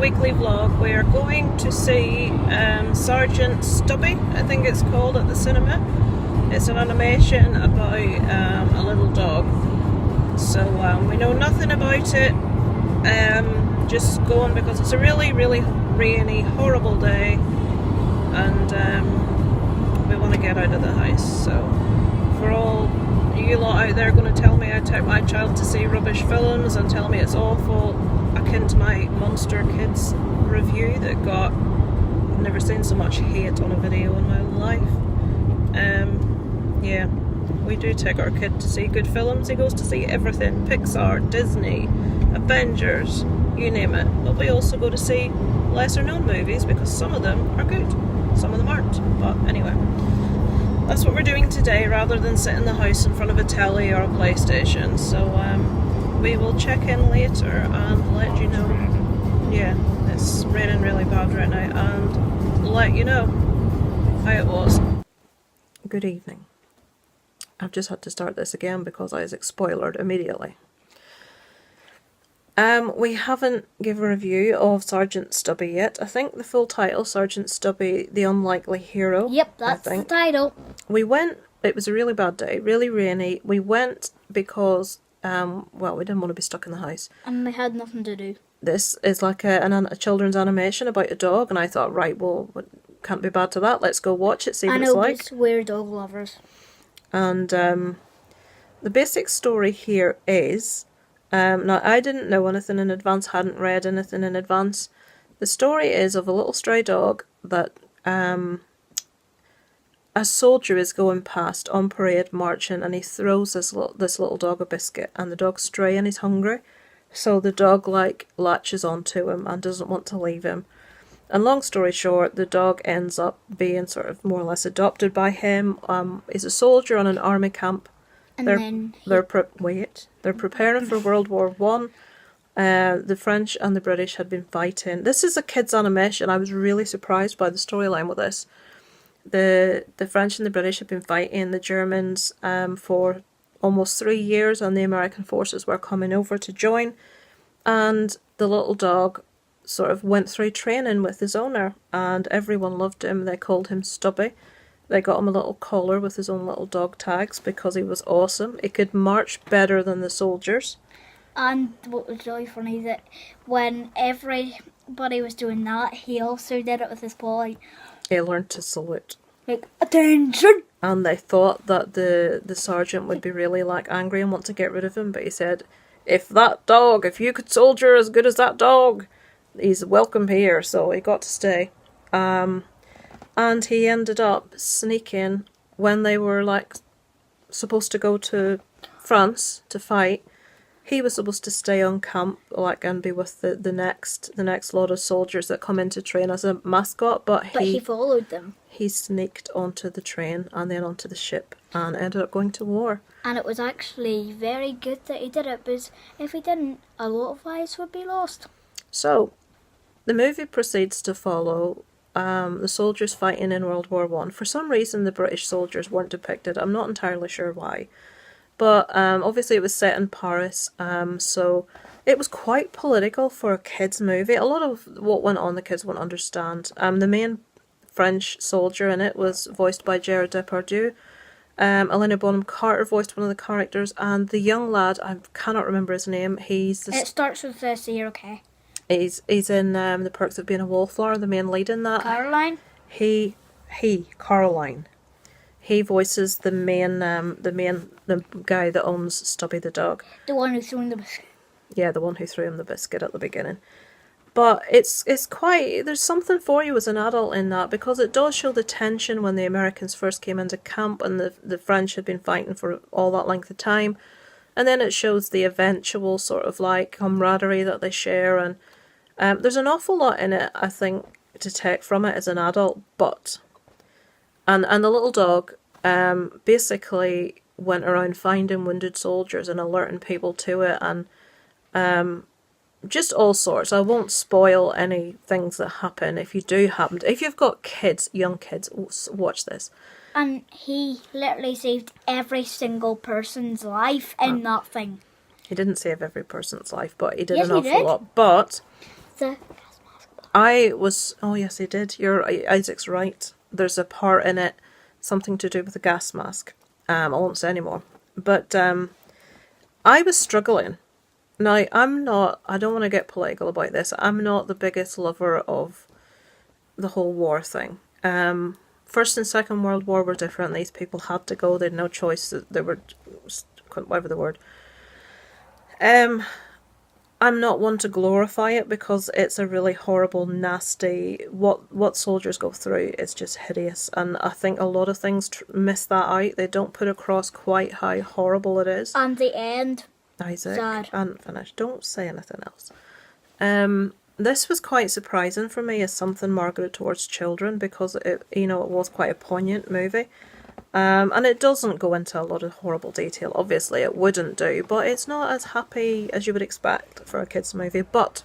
weekly vlog. We are going to see Sgt Stubby, I think it's called, at the cinema. It's an animation about a little dog. So we know nothing about it. Just going because it's a really, really rainy, horrible day, and we want to get out of the house. So for all you lot out there going to tell me I took my child to see rubbish films and tell me it's awful, akin to my Monster Kids review that got, I've never seen so much hate on a video in my life. Yeah, we do take our kid to see good films. He goes to see everything, Pixar, Disney, Avengers, you name it. But we also go to see lesser known movies because some of them are good, some of them aren't. But anyway, that's what we're doing today rather than sit in the house in front of a telly or a PlayStation. So we will check in later and let you know. Yeah, it's raining really bad right now, and let you know how it was. Good evening. I've just had to start this again because I was spoilered immediately. We haven't given a review of Sgt Stubby yet. I think the full title, Sgt Stubby, the Unlikely Hero. Yep, that's the title. We went, it was a really bad day, really rainy. We went because, well, we didn't want to be stuck in the house. And we had nothing to do. This is like a children's animation about a dog, and I thought, right, well, can't be bad to that. Let's go watch it, see what it's like. I know, we're dog lovers. And the basic story here is, now I didn't know anything in advance, hadn't read anything in advance. The story is of a little stray dog that a soldier is going past on parade marching, and he throws this little dog a biscuit, and the dog's stray and he's hungry, so the dog latches onto him and doesn't want to leave him. And long story short, the dog ends up being sort of more or less adopted by him. He's a soldier on an army camp. They're preparing for World War One. The French and the British had been fighting. This is a kids' animation. I was really surprised by the storyline with this. The French and the British had been fighting the Germans for almost 3 years, and the American forces were coming over to join. And the little dog sort of went through training with his owner, and everyone loved him. They called him Stubby. They got him a little collar with his own little dog tags because he was awesome. He could march better than the soldiers. And what was really funny is that when everybody was doing that, he also did it with his paw. He learned to salute. Like, attention! And they thought that the sergeant would be really angry and want to get rid of him, but he said, if you could soldier as good as that dog, he's welcome here, so he got to stay. And he ended up sneaking when they were supposed to go to France to fight. He was supposed to stay on camp and be with the next lot of soldiers that come in to train as a mascot, but he followed them. He sneaked onto the train and then onto the ship and ended up going to war. And it was actually very good that he did it, because if he didn't, a lot of lives would be lost. So the movie proceeds to follow the soldiers fighting in World War One. For some reason, the British soldiers weren't depicted. I'm not entirely sure why. But obviously it was set in Paris, so it was quite political for a kids' movie. A lot of what went on the kids won't understand. The main French soldier in it was voiced by Sgt Depardieu. Elena Bonham Carter voiced one of the characters, and the young lad, I cannot remember his name. It starts with the C, okay. He's in The Perks of Being a Wallflower, the main lead in that. Caroline? Caroline. He voices the guy that owns Stubby the dog. The one who threw him the biscuit. Yeah, the one who threw him the biscuit at the beginning. But it's quite, there's something for you as an adult in that, because it does show the tension when the Americans first came into camp and the French had been fighting for all that length of time. And then it shows the eventual sort of camaraderie that they share, and there's an awful lot in it, I think, to take from it as an adult. But and the little dog basically went around finding wounded soldiers and alerting people to it, and just all sorts. I won't spoil any things that happen. If you've got kids, young kids, watch this. And he literally saved every single person's life in that thing. He didn't save every person's life, but he did an awful lot. But Oh yes, he did. Isaac's right. There's a part in it, something to do with a gas mask. I won't say anymore. But I was struggling. Now, I don't want to get political about this. I'm not the biggest lover of the whole war thing. First and Second World War were different. These people had to go. They had no choice. They were, whatever the word. I'm not one to glorify it because it's a really horrible, nasty. What soldiers go through is just hideous, and I think a lot of things miss that out. They don't put across quite how horrible it is. And the end. Isaac, sad. and finished. Don't say anything else. This was quite surprising for me as something marketed towards children because it was quite a poignant movie. And it doesn't go into a lot of horrible detail. Obviously, it wouldn't do, but it's not as happy as you would expect for a kids' movie. But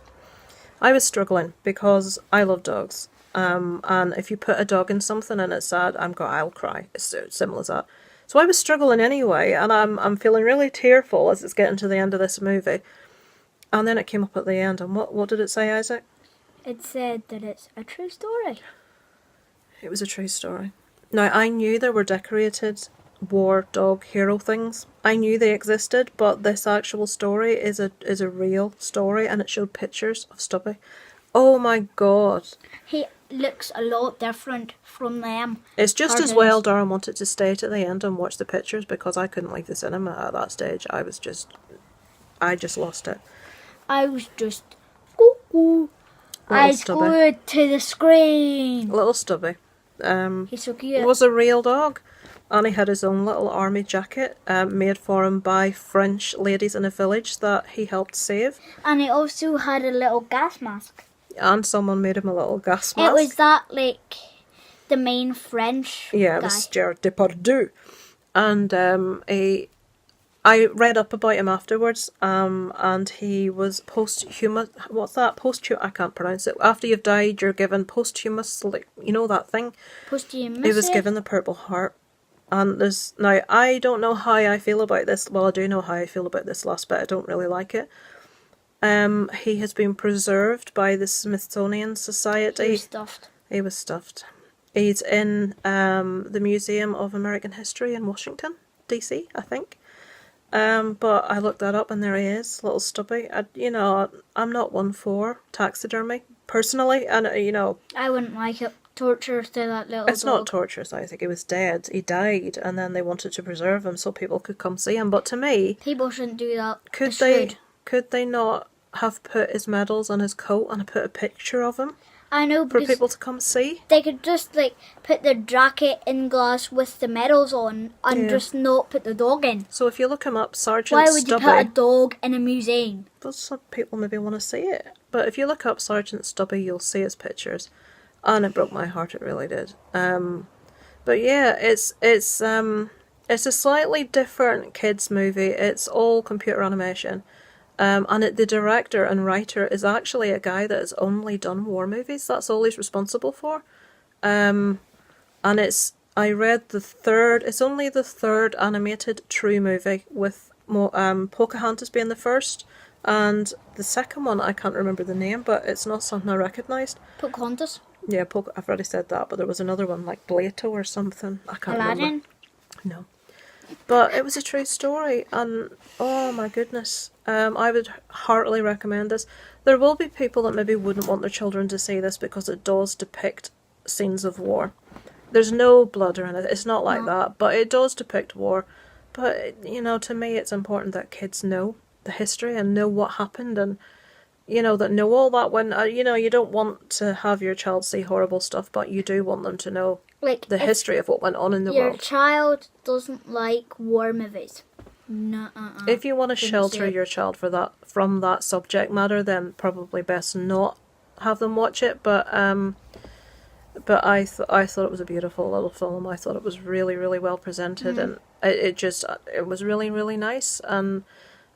I was struggling because I love dogs. And if you put a dog in something and it's sad, I'll cry. It's simple as that. So I was struggling anyway, and I'm feeling really tearful as it's getting to the end of this movie. And then it came up at the end, and what did it say, Isaac? It said that it's a true story. It was a true story. Now, I knew there were decorated war dog hero things. I knew they existed, but this actual story is a real story, and it showed pictures of Stubby. Oh my god. He looks a lot different from them. It's just as well Darren wanted to stay to the end and watch the pictures because I couldn't leave the cinema at that stage. I just lost it. I was just cuckoo. Eyes glued to the screen. Little Stubby. He's so cute. He was a real dog. And he had his own little army jacket made for him by French ladies in a village that he helped save. And he also had a little gas mask. And someone made him a little gas mask. It was the main French guy. It was Sgt Depardieu. And I read up about him afterwards, and he was posthumous. What's that? I can't pronounce it. After you've died, you're given posthumous, that thing? Posthumous. He was given the Purple Heart. And now, I don't know how I feel about this. Well, I do know how I feel about this last bit. I don't really like it. He has been preserved by the Smithsonian Society. He was stuffed. He's in the Museum of American History in Washington, D.C., I think. But I looked that up and there he is, little Stubby. I'm not one for taxidermy, personally, and I wouldn't like it. Torture to that little It's dog. not torture, so I think he was dead. He died, and then they wanted to preserve him so people could come see him. But to me... People shouldn't do that. Could they not have put his medals on his coat and put a picture of him? I know, for people to come see. They could just put the jacket in glass with the medals on and just not put the dog in. So if you look him up, Sgt. Why would Stubby, you put a dog in a museum? But some people maybe want to see it. But if you look up Sgt. Stubby, you'll see his pictures, and it broke my heart. It really did. But yeah, it's a slightly different kids movie. It's all computer animation. And the director and writer is actually a guy that has only done war movies. That's all he's responsible for. And I read it's only the third animated true movie, with Pocahontas being the first. And the second one, I can't remember the name, but it's not something I recognised. Pocahontas? Yeah, I've already said that, but there was another one, like Blato or something. I can't remember. Aladdin? No. But it was a true story, and oh my goodness, I would heartily recommend this. There will be people that maybe wouldn't want their children to see this because it does depict scenes of war. There's no blood or anything, it's not like that, but it does depict war. But, to me it's important that kids know the history and know what happened, and, that know all that when, you don't want to have your child see horrible stuff, but you do want them to know the history of what went on in the world. Your child doesn't like war movies. No, If you want to shelter your child from that subject matter, then probably best not have them watch it. But I thought it was a beautiful little film. I thought it was really, really well presented, and it was really, really nice. And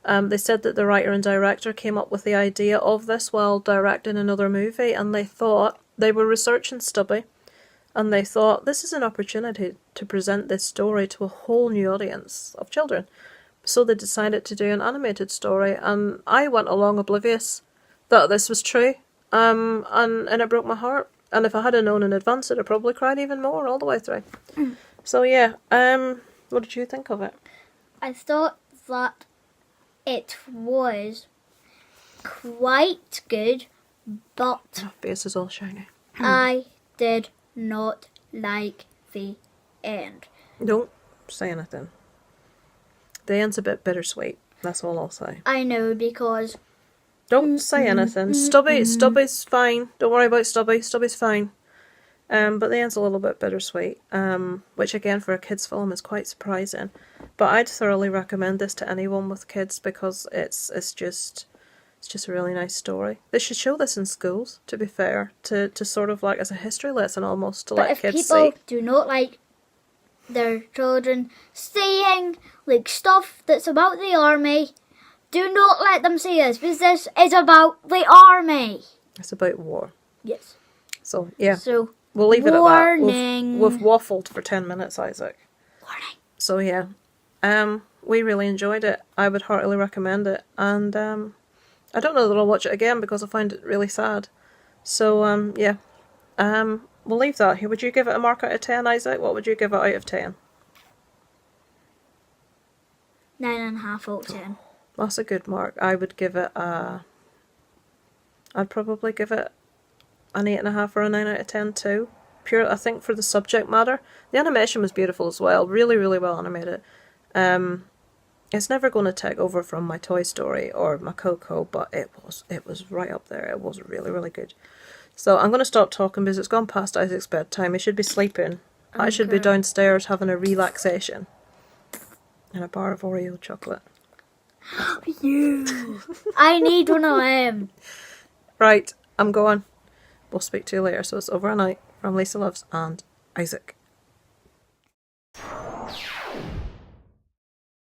they said that the writer and director came up with the idea of this while directing another movie, and they were researching Stubby. And they thought, this is an opportunity to present this story to a whole new audience of children. So they decided to do an animated story, and I went along oblivious that this was true. and it broke my heart. And if I had known in advance, I'd have probably cried even more all the way through. So yeah, what did you think of it? I thought that it was quite good, but Face is all shiny. I did not like the end. Don't say anything. The end's a bit bittersweet. That's all I'll say. I know, because Don't say anything. Stubby's fine. Don't worry about Stubby. Stubby's fine. But the end's a little bit bittersweet. Which again for a kids' film is quite surprising. But I'd thoroughly recommend this to anyone with kids because it's just a really nice story. They should show this in schools, to be fair, to sort of like as a history lesson almost to but let if kids people see. do not like their children seeing like stuff that's about the army, do not let them see this, because this is about the army. It's about war. Yes. So yeah. So We'll leave it warning. at that. We've waffled for 10 minutes, Isaac. Warning. So yeah, we really enjoyed it. I would heartily recommend it, and I don't know that I'll watch it again because I find it really sad. So yeah, we'll leave that here. Would you give it a mark out of 10, Isaac? What would you give it out of 10? 9.5 out of 10. That's a good mark. I would give it I'd probably give it an 8.5 or a 9 out of 10 too. Pure, I think, for the subject matter. The animation was beautiful as well. Really, really well animated. It's never going to take over from my Toy Story or my Coco, but it was right up there. It was really, really good. So I'm going to stop talking because it's gone past Isaac's bedtime. He should be sleeping. I should be downstairs having a relaxation. And a bar of Oreo chocolate. You. I need one of them. Right, I'm going. We'll speak to you later. So it's over and out from Lisa Loves and Isaac.